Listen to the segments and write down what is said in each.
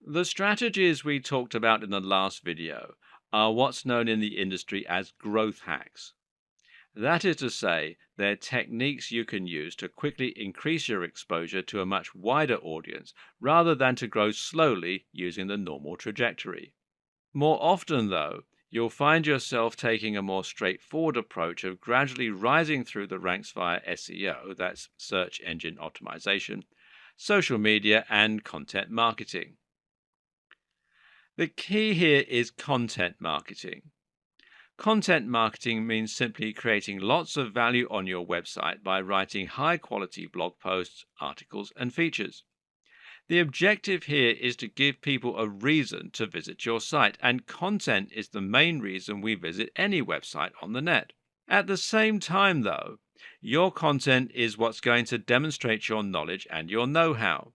The strategies we talked about in the last video are what's known in the industry as growth hacks. That is to say, they're techniques you can use to quickly increase your exposure to a much wider audience rather than to grow slowly using the normal trajectory. More often, though, you'll find yourself taking a more straightforward approach of gradually rising through the ranks via SEO, that's search engine optimization, social media, and content marketing. The key here is content marketing. Content marketing means simply creating lots of value on your website by writing high quality blog posts, articles, and features. The objective here is to give people a reason to visit your site, and content is the main reason we visit any website on the net. At the same time, though, your content is what's going to demonstrate your knowledge and your know how.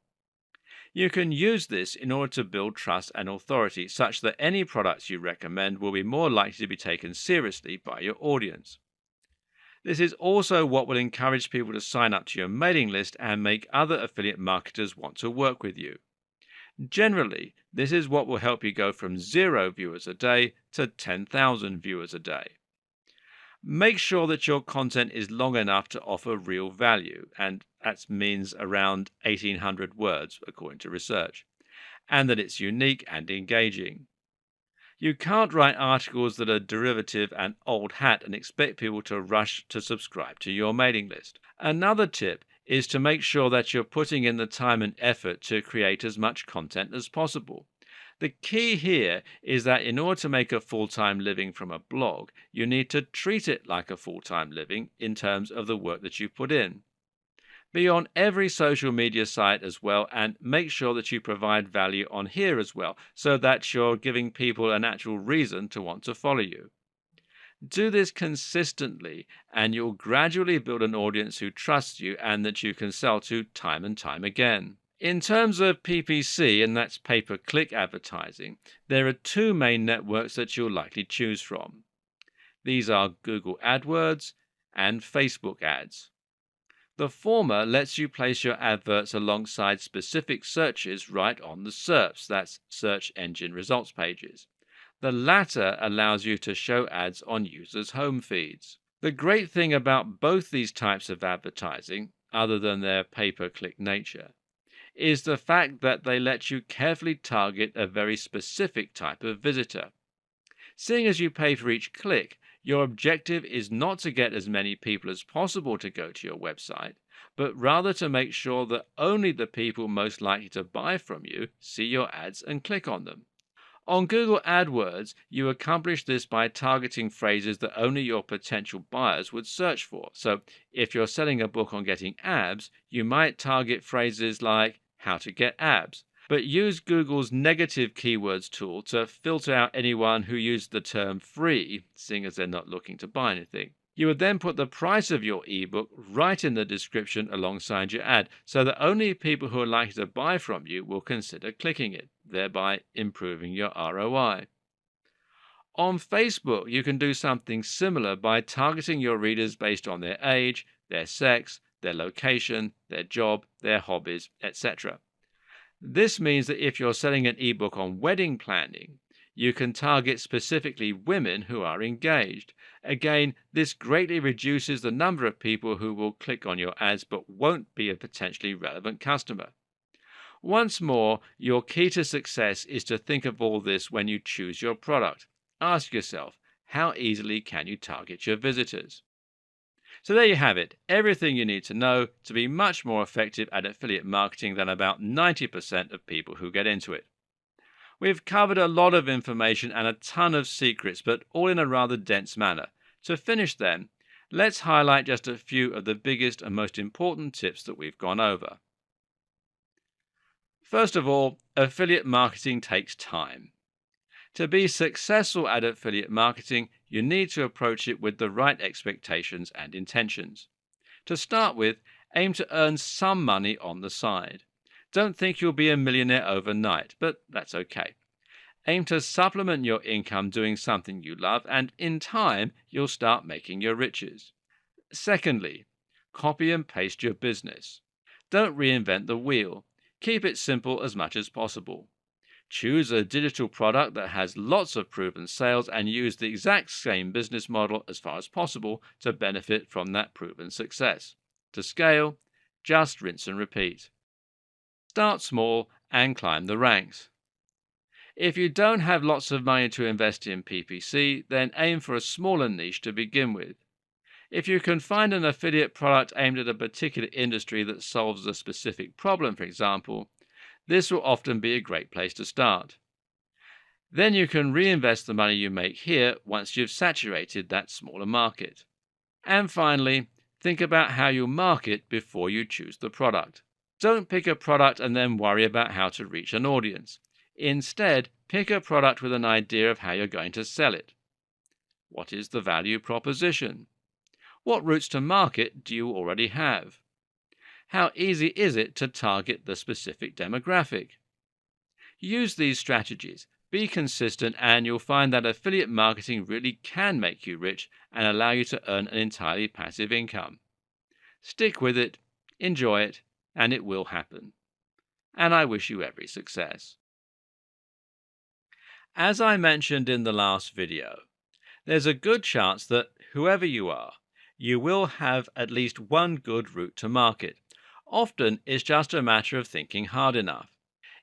You can use this in order to build trust and authority such that any products you recommend will be more likely to be taken seriously by your audience. This is also what will encourage people to sign up to your mailing list and make other affiliate marketers want to work with you. Generally, this is what will help you go from 0 viewers a day to 10,000 viewers a day. Make sure that your content is long enough to offer real value, and that means around 1,800 words, according to research, and that it's unique and engaging. You can't write articles that are derivative and old hat and expect people to rush to subscribe to your mailing list. Another tip is to make sure that you're putting in the time and effort to create as much content as possible. The key here is that in order to make a full time living from a blog, you need to treat it like a full time living in terms of the work that you put in. Be on every social media site as well, and make sure that you provide value on here as well, so that you're giving people an actual reason to want to follow you. Do this consistently, and you'll gradually build an audience who trusts you and that you can sell to time and time again. In terms of PPC, and that's pay per click advertising, there are two main networks that you'll likely choose from. These are Google AdWords and Facebook ads. The former lets you place your adverts alongside specific searches right on the SERPs, that's search engine results pages. The latter allows you to show ads on users' home feeds. The great thing about both these types of advertising, other than their pay per click nature, is the fact that they let you carefully target a very specific type of visitor. Seeing as you pay for each click, your objective is not to get as many people as possible to go to your website, but rather to make sure that only the people most likely to buy from you see your ads and click on them. On Google AdWords, you accomplish this by targeting phrases that only your potential buyers would search for. So, if you're selling a book on getting abs, you might target phrases like how to get abs, but use Google's negative keywords tool to filter out anyone who used the term free, seeing as they're not looking to buy anything. You would then put the price of your ebook right in the description alongside your ad, so that only people who are likely to buy from you will consider clicking it, thereby improving your ROI. On Facebook, you can do something similar by targeting your readers based on their age, their sex, their location, their job, their hobbies, etc. This means that if you're selling an ebook on wedding planning, you can target specifically women who are engaged. Again, this greatly reduces the number of people who will click on your ads but won't be a potentially relevant customer. Once more, your key to success is to think of all this when you choose your product. Ask yourself, how easily can you target your visitors? So there you have it, everything you need to know to be much more effective at affiliate marketing than about 90% of people who get into it. We've covered a lot of information and a ton of secrets, but all in a rather dense manner. To finish then, let's highlight just a few of the biggest and most important tips that we've gone over. First of all, affiliate marketing takes time. To be successful at affiliate marketing, you need to approach it with the right expectations and intentions. To start with, aim to earn some money on the side. Don't think you'll be a millionaire overnight, but that's okay. Aim to supplement your income doing something you love, and in time, you'll start making your riches. Secondly, copy and paste your business. Don't reinvent the wheel. Keep it simple as much as possible. Choose a digital product that has lots of proven sales and use the exact same business model as far as possible to benefit from that proven success. To scale, just rinse and repeat. Start small and climb the ranks. If you don't have lots of money to invest in PPC, then aim for a smaller niche to begin with. If you can find an affiliate product aimed at a particular industry that solves a specific problem, for example, this will often be a great place to start. Then you can reinvest the money you make here once you've saturated that smaller market. And finally, think about how you'll market before you choose the product. Don't pick a product and then worry about how to reach an audience. Instead, pick a product with an idea of how you're going to sell it. What is the value proposition? What routes to market do you already have? How easy is it to target the specific demographic? Use these strategies, be consistent, and you'll find that affiliate marketing really can make you rich and allow you to earn an entirely passive income. Stick with it, enjoy it, and it will happen. And I wish you every success. As I mentioned in the last video, there's a good chance that whoever you are, you will have at least one good route to market. Often it's just a matter of thinking hard enough.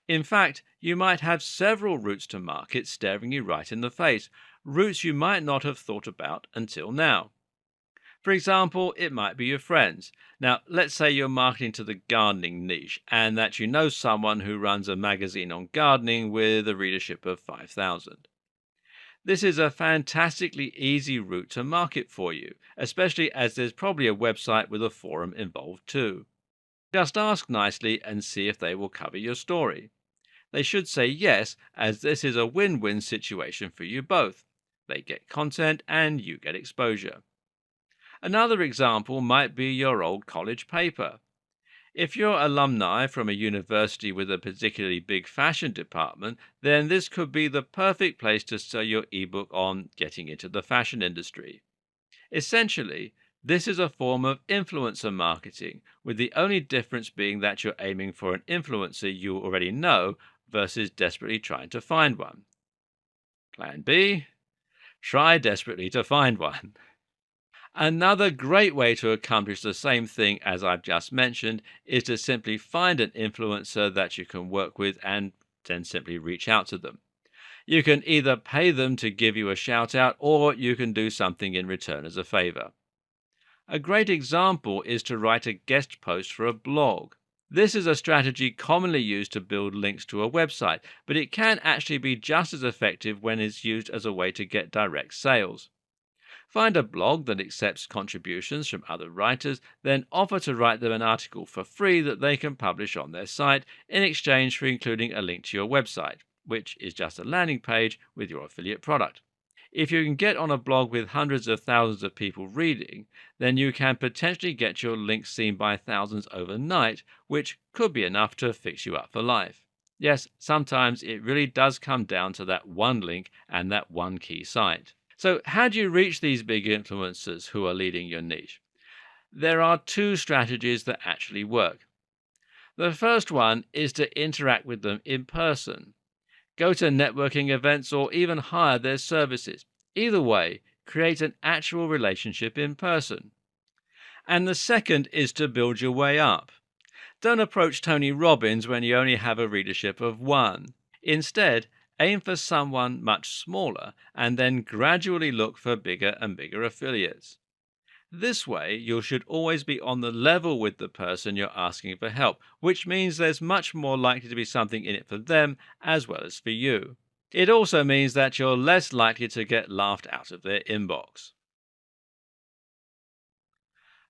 In fact, you might have several routes to market staring you right in the face, routes you might not have thought about until now. For example, it might be your friends. Now, let's say you're marketing to the gardening niche and that you know someone who runs a magazine on gardening with a readership of 5,000. This is a fantastically easy route to market for you, especially as there's probably a website with a forum involved too. Just ask nicely and see if they will cover your story. They should say yes, as this is a win-win situation for you both. They get content and you get exposure. Another example might be your old college paper. If you're alumni from a university with a particularly big fashion department, then this could be the perfect place to sell your ebook on getting into the fashion industry. Essentially, this is a form of influencer marketing, with the only difference being that you're aiming for an influencer you already know versus desperately trying to find one. Plan B: try desperately to find one. Another great way to accomplish the same thing as I've just mentioned is to simply find an influencer that you can work with and then simply reach out to them. You can either pay them to give you a shout out or you can do something in return as a favor. A great example is to write a guest post for a blog. This is a strategy commonly used to build links to a website, but it can actually be just as effective when it's used as a way to get direct sales. Find a blog that accepts contributions from other writers, then offer to write them an article for free that they can publish on their site in exchange for including a link to your website, which is just a landing page with your affiliate product. If you can get on a blog with hundreds of thousands of people reading, then you can potentially get your link seen by thousands overnight, which could be enough to fix you up for life. Yes, sometimes it really does come down to that one link and that one key site. So how do you reach these big influencers who are leading your niche? There are two strategies that actually work. The first one is to interact with them in person. Go to networking events or even hire their services. Either way, create an actual relationship in person. And the second is to build your way up. Don't approach Tony Robbins when you only have a readership of 1. Instead, aim for someone much smaller and then gradually look for bigger and bigger affiliates. This way, you should always be on the level with the person you're asking for help, which means there's much more likely to be something in it for them as well as for you. It also means that you're less likely to get laughed out of their inbox.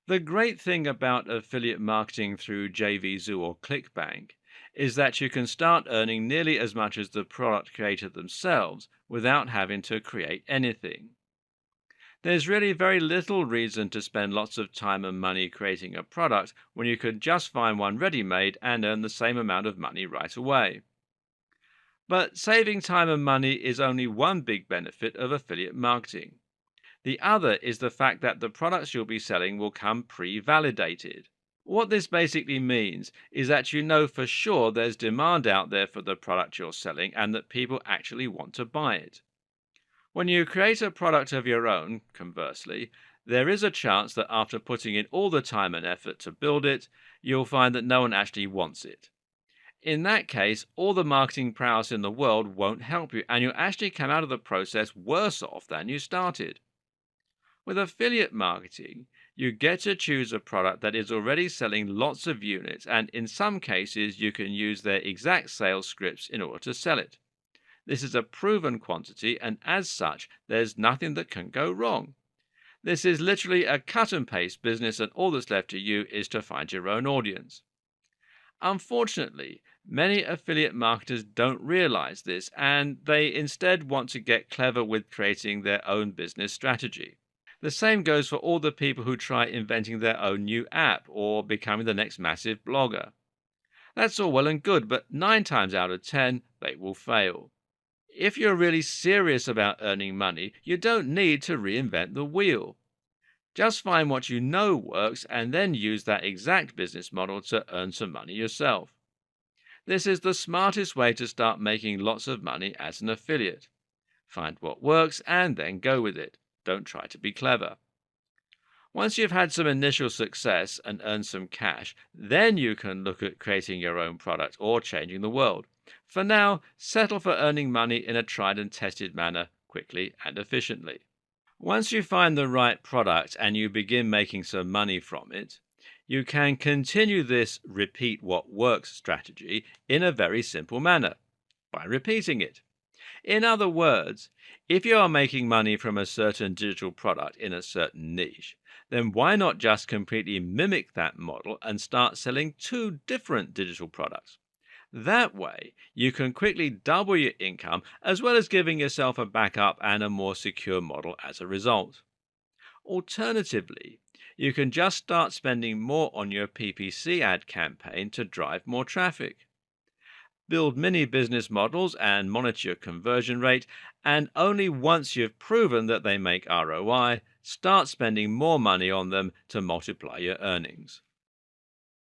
The great thing about affiliate marketing through JVZoo or ClickBank is that you can start earning nearly as much as the product creator themselves without having to create anything. There's really very little reason to spend lots of time and money creating a product when you could just find one ready-made and earn the same amount of money right away. But saving time and money is only one big benefit of affiliate marketing. The other is the fact that the products you'll be selling will come pre-validated. What this basically means is that you know for sure there's demand out there for the product you're selling and that people actually want to buy it. When you create a product of your own, conversely, there is a chance that after putting in all the time and effort to build it, you'll find that no one actually wants it. In that case, all the marketing prowess in the world won't help you, and you'll actually come out of the process worse off than you started. With affiliate marketing, you get to choose a product that is already selling lots of units, and in some cases, you can use their exact sales scripts in order to sell it. This is a proven quantity, and as such, there's nothing that can go wrong. This is literally a cut and paste business, and all that's left to you is to find your own audience. Unfortunately, many affiliate marketers don't realize this, and they instead want to get clever with creating their own business strategy. The same goes for all the people who try inventing their own new app or becoming the next massive blogger. That's all well and good, but 9 times out of 10, they will fail. If you're really serious about earning money, you don't need to reinvent the wheel. Just find what you know works and then use that exact business model to earn some money yourself. This is the smartest way to start making lots of money as an affiliate. Find what works and then go with it. Don't try to be clever. Once you've had some initial success and earned some cash, then you can look at creating your own product or changing the world. For now, settle for earning money in a tried and tested manner, quickly and efficiently. Once you find the right product and you begin making some money from it, you can continue this repeat what works strategy in a very simple manner by repeating it. In other words, if you are making money from a certain digital product in a certain niche, then why not just completely mimic that model and start selling 2 different digital products? That way, you can quickly double your income as well as giving yourself a backup and a more secure model as a result. Alternatively, you can just start spending more on your PPC ad campaign to drive more traffic. Build mini business models and monitor your conversion rate, and only once you've proven that they make ROI, start spending more money on them to multiply your earnings.